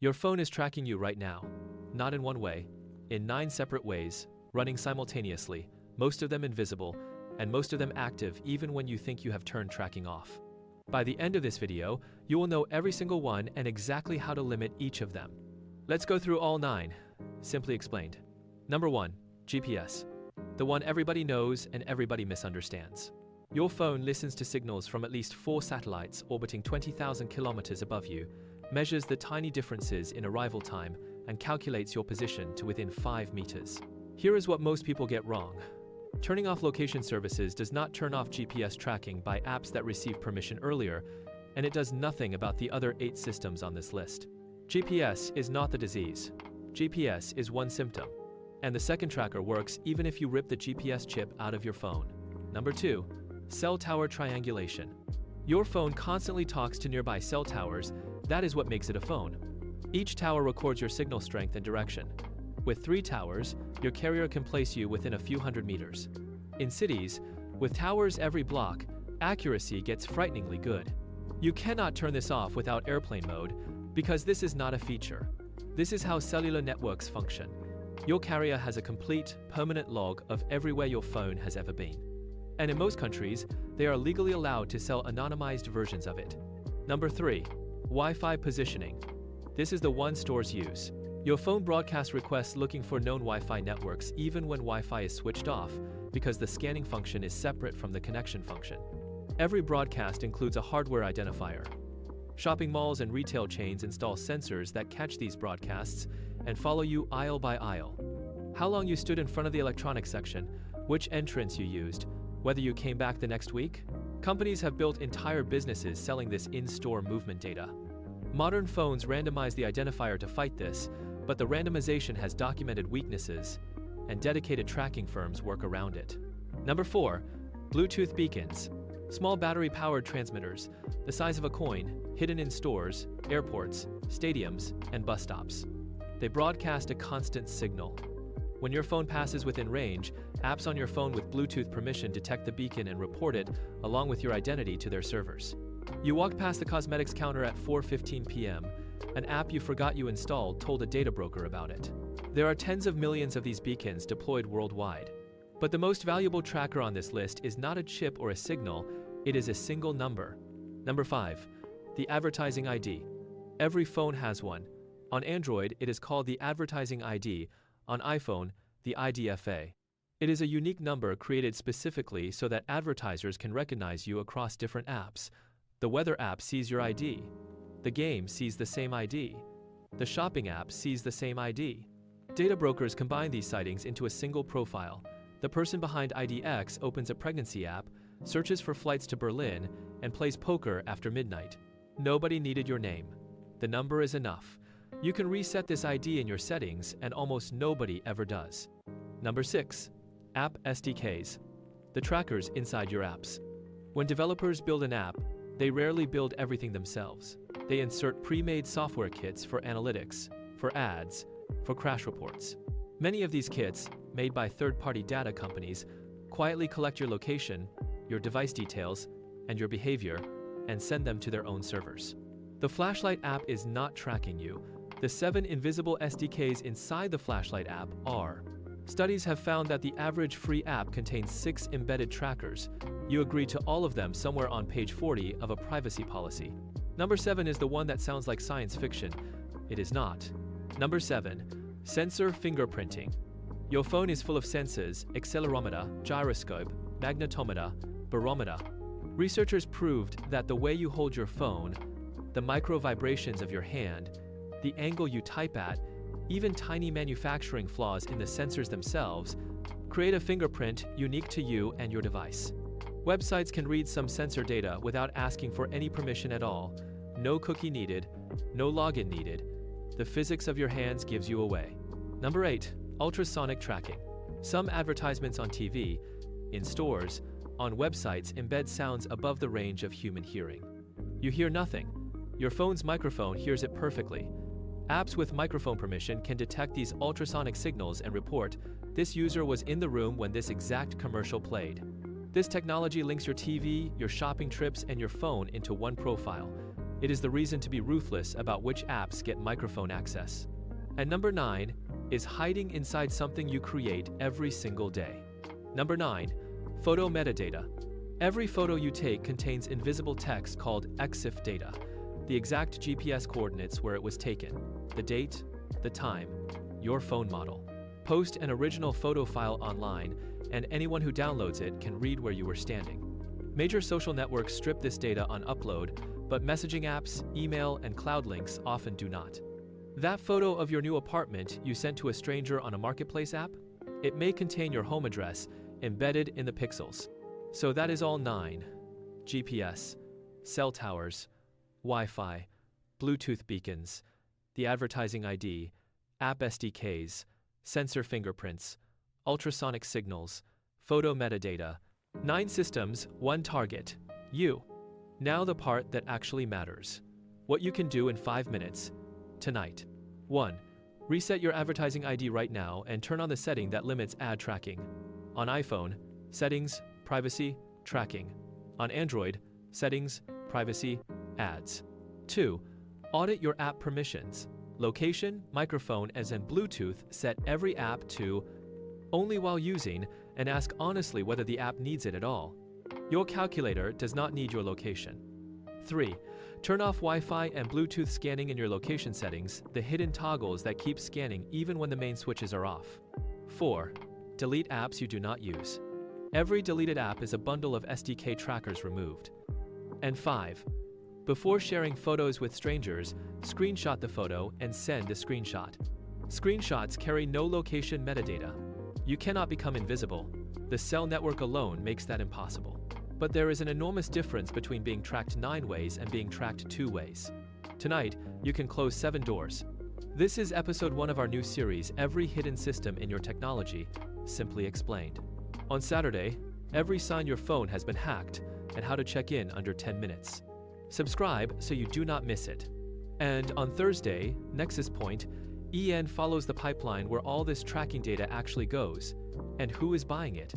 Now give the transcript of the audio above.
Your phone is tracking you right now. Not in one way, in 9 separate ways, running simultaneously, most of them invisible, and most of them active even when you think you have turned tracking off. By the end of this video, you will know every single one and exactly how to limit each of them. Let's go through all 9, simply explained. Number 1, GPS. The one everybody knows and everybody misunderstands. Your phone listens to signals from at least 4 satellites orbiting 20,000 kilometers above you, measures the tiny differences in arrival time, and calculates your position to within 5 meters. Here is what most people get wrong. Turning off location services does not turn off GPS tracking by apps that receive permission earlier, and it does nothing about the other 8 systems on this list. GPS is not the disease. GPS is one symptom. And the second tracker works even if you rip the GPS chip out of your phone. Number 2, cell tower triangulation. Your phone constantly talks to nearby cell towers. That is what makes it a phone. Each tower records your signal strength and direction. With 3 towers, your carrier can place you within a few hundred meters. In cities, with towers every block, accuracy gets frighteningly good. You cannot turn this off without airplane mode, because this is not a feature. This is how cellular networks function. Your carrier has a complete, permanent log of everywhere your phone has ever been. And in most countries, they are legally allowed to sell anonymized versions of it. Number 3, Wi-Fi positioning. This is the one stores use. Your phone broadcasts requests looking for known Wi-Fi networks even when Wi-Fi is switched off, because the scanning function is separate from the connection function. Every broadcast includes a hardware identifier. Shopping malls and retail chains install sensors that catch these broadcasts and follow you aisle by aisle. How long you stood in front of the electronics section, which entrance you used, whether you came back the next week. Companies have built entire businesses selling this in-store movement data. Modern phones randomize the identifier to fight this, but the randomization has documented weaknesses, and dedicated tracking firms work around it. Number 4, Bluetooth beacons. Small battery-powered transmitters, the size of a coin, hidden in stores, airports, stadiums, and bus stops. They broadcast a constant signal. When your phone passes within range, apps on your phone with Bluetooth permission detect the beacon and report it, along with your identity, to their servers. You walked past the cosmetics counter at 4:15 p.m. An app you forgot you installed told a data broker about it. There are tens of millions of these beacons deployed worldwide. But the most valuable tracker on this list is not a chip or a signal, it is a single number. Number 5, the Advertising ID. Every phone has one. On Android, it is called the Advertising ID. On iPhone, the IDFA. It is a unique number created specifically so that advertisers can recognize you across different apps. The weather app sees your ID. The game sees the same ID. The shopping app sees the same ID. Data brokers combine these sightings into a single profile. The person behind IDX opens a pregnancy app, searches for flights to Berlin, and plays poker after midnight. Nobody needed your name. The number is enough. You can reset this ID in your settings, and almost nobody ever does. Number 6, App SDKs. The trackers inside your apps. When developers build an app, they rarely build everything themselves. They insert pre-made software kits for analytics, for ads, for crash reports. Many of these kits, made by third-party data companies, quietly collect your location, your device details, and your behavior, and send them to their own servers. The Flashlight app is not tracking you. The 7 invisible SDKs inside the Flashlight app are. Studies have found that the average free app contains 6 embedded trackers. You agree to all of them somewhere on page 40 of a privacy policy. Number 7 is the one that sounds like science fiction. It is not. Number 7, sensor fingerprinting. Your phone is full of sensors: accelerometer, gyroscope, magnetometer, barometer. Researchers proved that the way you hold your phone, the micro vibrations of your hand, the angle you type at, even tiny manufacturing flaws in the sensors themselves, create a fingerprint unique to you and your device. Websites can read some sensor data without asking for any permission at all. No cookie needed, no login needed. The physics of your hands gives you away. Number 8, ultrasonic tracking. Some advertisements on TV, in stores, on websites embed sounds above the range of human hearing. You hear nothing. Your phone's microphone hears it perfectly. Apps with microphone permission can detect these ultrasonic signals and report, this user was in the room when this exact commercial played. This technology links your TV, your shopping trips, and your phone into one profile. It is the reason to be ruthless about which apps get microphone access. And number 9 is hiding inside something you create every single day. Number 9, photo metadata. Every photo you take contains invisible text called EXIF data, the exact GPS coordinates where it was taken, the date, the time, your phone model. Post an original photo file online, and anyone who downloads it can read where you were standing. Major social networks strip this data on upload, but messaging apps, email, and cloud links often do not. That photo of your new apartment you sent to a stranger on a marketplace app? It may contain your home address embedded in the pixels. So that is all 9. GPS, cell towers, Wi-Fi, Bluetooth beacons, the advertising ID, app SDKs, sensor fingerprints, ultrasonic signals, photo metadata. 9 systems, 1 target, you. Now the part that actually matters. What you can do in 5 minutes, tonight. 1. Reset your advertising ID right now and turn on the setting that limits ad tracking. On iPhone, settings, privacy, tracking. On Android, settings, privacy, ads. 2. Audit your app permissions. Location, microphone, as in Bluetooth, set every app to only while using and ask honestly whether the app needs it at all. Your calculator does not need your location. 3. Turn off Wi-Fi and Bluetooth scanning in your location settings, the hidden toggles that keep scanning even when the main switches are off. 4. Delete apps you do not use. Every deleted app is a bundle of SDK trackers removed. And 5. Before sharing photos with strangers, screenshot the photo and send a screenshot. Screenshots carry no location metadata. You cannot become invisible. The cell network alone makes that impossible. But there is an enormous difference between being tracked 9 ways and being tracked 2 ways. Tonight, you can close 7 doors. This is episode 1 of our new series, Every Hidden System in Your Technology, Simply Explained. On Saturday, every sign your phone has been hacked and how to check in under 10 minutes. Subscribe so you do not miss it. And on Thursday, Nexus Point, EN follows the pipeline where all this tracking data actually goes and who is buying it.